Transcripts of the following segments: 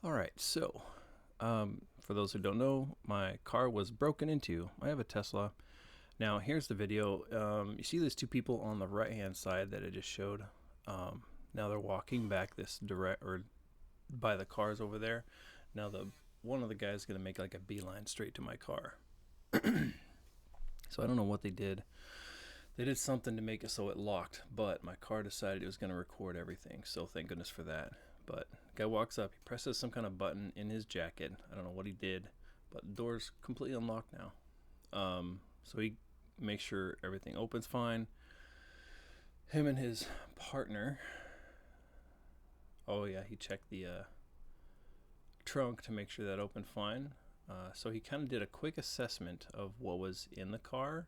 All right, so for those who don't know, my car was broken into. I have a Tesla. Now, here's the video. You see these two people on the right-hand side that I just showed. Now they're walking back this direct or by the cars over there. Now the one of the guys is gonna make like a beeline straight to my car. So I don't know what they did. They did something to make it so it locked, but my car decided it was gonna record everything. So thank goodness for that. But guy walks up, he presses some kind of button in his jacket. I don't know what he did, but the door's completely unlocked now. So he makes sure everything opens fine. Him and his partner. Oh yeah, he checked the trunk to make sure that opened fine. So he kind of did a quick assessment of what was in the car.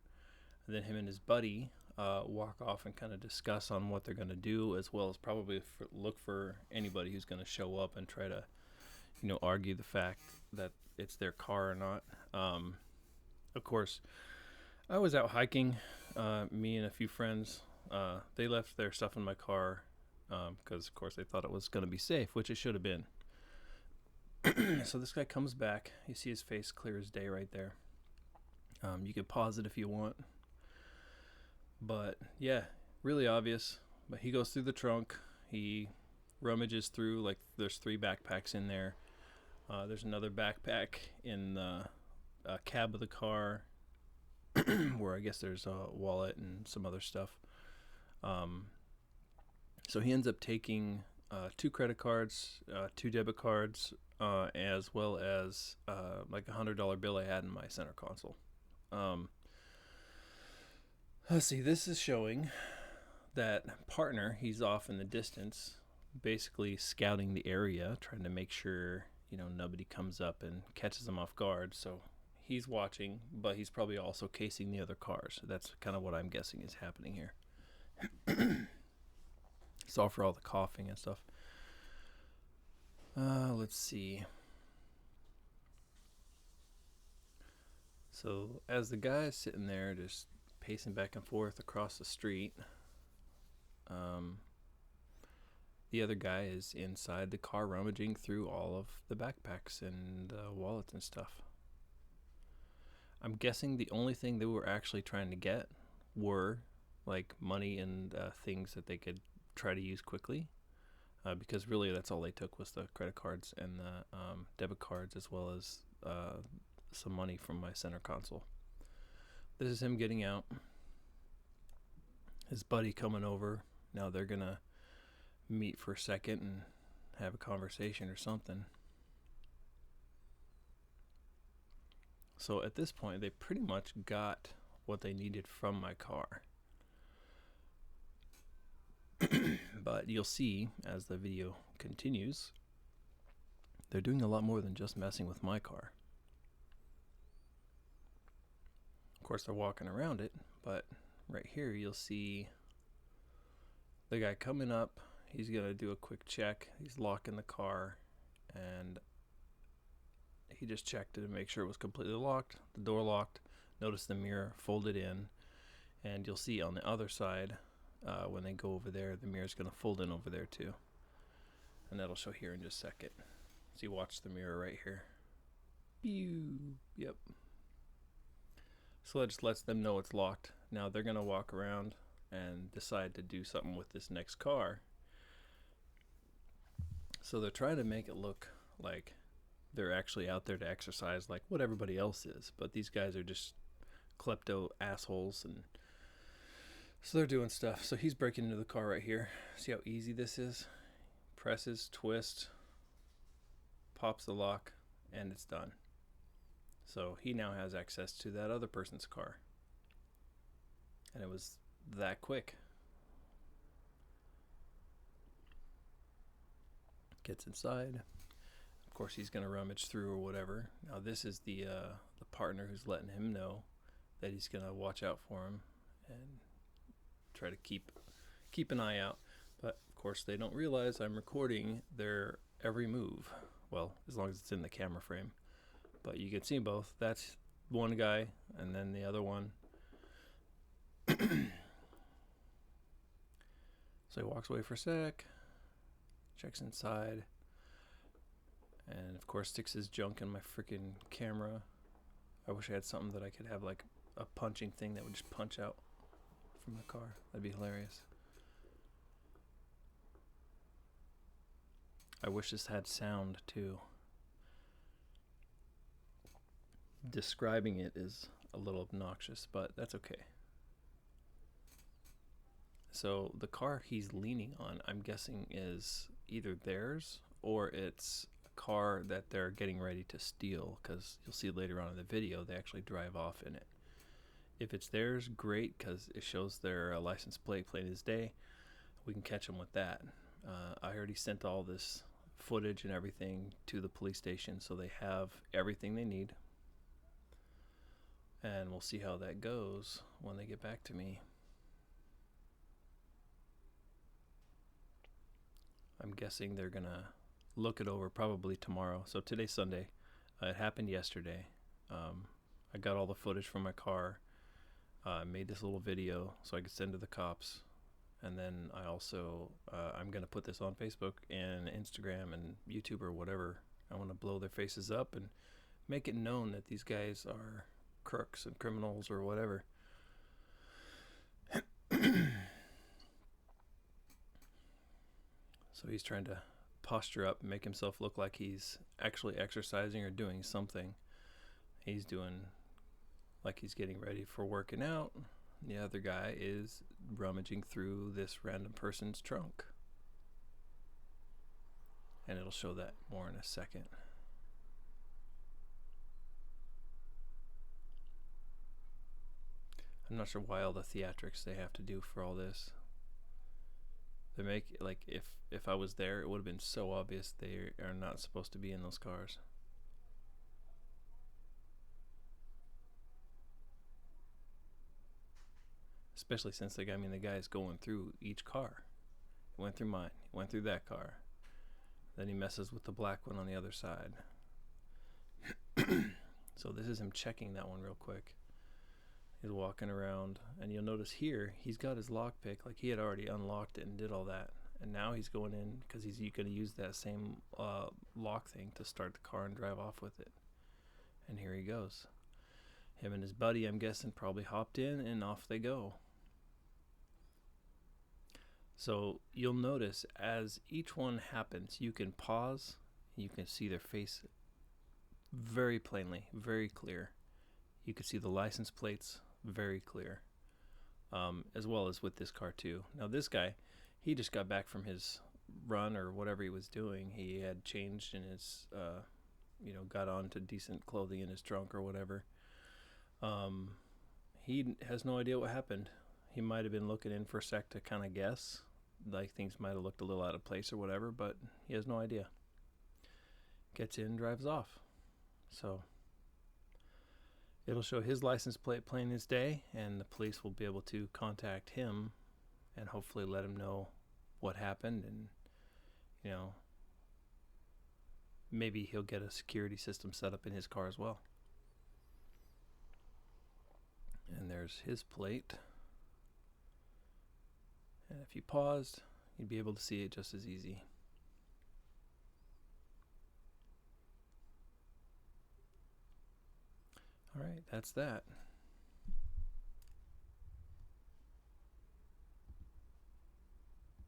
And then him and his buddy walk off and kind of discuss on what they're going to do, as well as probably look for anybody who's going to show up and try to, argue the fact that it's their car or not. Of course, I was out hiking. Me and a few friends. They left their stuff in my car because, of course, they thought it was going to be safe, which it should have been. So this guy comes back. You see his face clear as day right there. You can pause it if you want. But yeah, really obvious. But he goes through the trunk. He rummages through, like there's 3 backpacks in there. There's another backpack in the cab of the car where I guess there's a wallet and some other stuff. So he ends up taking 2 credit cards, 2 debit cards, as well as like $100 bill I had in my center console. Let's see, this is showing that partner, he's off in the distance, basically scouting the area, trying to make sure, nobody comes up and catches him off guard. So he's watching, but he's probably also casing the other cars. That's kind of what I'm guessing is happening here. Sorry for all the coughing and stuff. Let's see. So as the guy is sitting there just pacing back and forth across the street, the other guy is inside the car rummaging through all of the backpacks and wallets and stuff. I'm guessing the only thing they were actually trying to get were like money and things that they could try to use quickly, because really that's all they took was the credit cards and the debit cards, as well as some money from my center console. This is him getting out. His buddy coming over. Now they're gonna meet for a second and have a conversation or something. So at this point, they pretty much got what they needed from my car. But you'll see as the video continues, they're doing a lot more than just messing with my car. Of course, they're walking around it, but right here you'll see the guy coming up. He's going to do a quick check. He's locking the car, and he just checked it to make sure it was completely locked, the door locked. Notice the mirror folded in, and you'll see on the other side, when they go over there, the mirror's going to fold in over there too. And that'll show here in just a second. So you watch the mirror right here. Pew. Yep. So that just lets them know it's locked. Now they're going to walk around and decide to do something with this next car. So they're trying to make it look like they're actually out there to exercise like what everybody else is. But these guys are just klepto assholes, and so they're doing stuff. So he's breaking into the car right here. See how easy this is? Presses, twist, pops the lock, and it's done. So he now has access to that other person's car. And it was that quick. Gets inside. Of course, he's going to rummage through or whatever. Now this is the partner who's letting him know that he's going to watch out for him and try to keep an eye out. But of course, they don't realize I'm recording their every move. Well, as long as it's in the camera frame. But you can see both. That's one guy, and then the other one. So he walks away for a sec, checks inside, And of course sticks his junk in my freaking camera. I wish I had something that I could have like a punching thing that would just punch out from the car. That'd be hilarious. I wish this had sound too. Describing it is a little obnoxious, but that's okay. So the car he's leaning on, I'm guessing, is either theirs or it's a car that they're getting ready to steal, because you'll see later on in the video they actually drive off in it. If it's theirs, great, because it shows their license plate plain as day. We can catch them with that. I already sent all this footage and everything to the police station, so they have everything they need. And we'll see how that goes when they get back to me. I'm guessing they're gonna look it over probably tomorrow. So today's Sunday. It happened yesterday. I got all the footage from my car. I made this little video so I could send to the cops. And then I also, I'm going to put this on Facebook and Instagram and YouTube or whatever. I want to blow their faces up and make it known that these guys are crooks and criminals or whatever. So he's trying to posture up and make himself look like he's actually exercising or doing something. He's doing like he's getting ready for working out. The other guy is rummaging through this random person's trunk. And it'll show that more in a second. I'm not sure why all the theatrics they have to do for all this. They make, like, if I was there, it would have been so obvious they are not supposed to be in those cars. Especially since the guy is going through each car. He went through mine. He went through that car. Then he messes with the black one on the other side. So this is him checking that one real quick. He's walking around, and you'll notice here he's got his lockpick, like he had already unlocked it and did all that, and now he's going in because he's going to use that same lock thing to start the car and drive off with it. And here he goes. Him and his buddy, I'm guessing, probably hopped in, and off they go. So you'll notice as each one happens, you can pause, you can see their face very plainly, very clear. You can see the license plates very clear, as well as with this car too. Now this guy, he just got back from his run or whatever he was doing. He had changed in his, got on to decent clothing in his trunk or whatever. He has no idea what happened. He might have been looking in for a sec to kind of guess, like things might have looked a little out of place or whatever, but he has no idea. Gets in, drives off. So it'll show his license plate plain as day, and the police will be able to contact him and hopefully let him know what happened, and maybe he'll get a security system set up in his car as well. And there's his plate. And if you paused, you'd be able to see it just as easy. All right, that's that.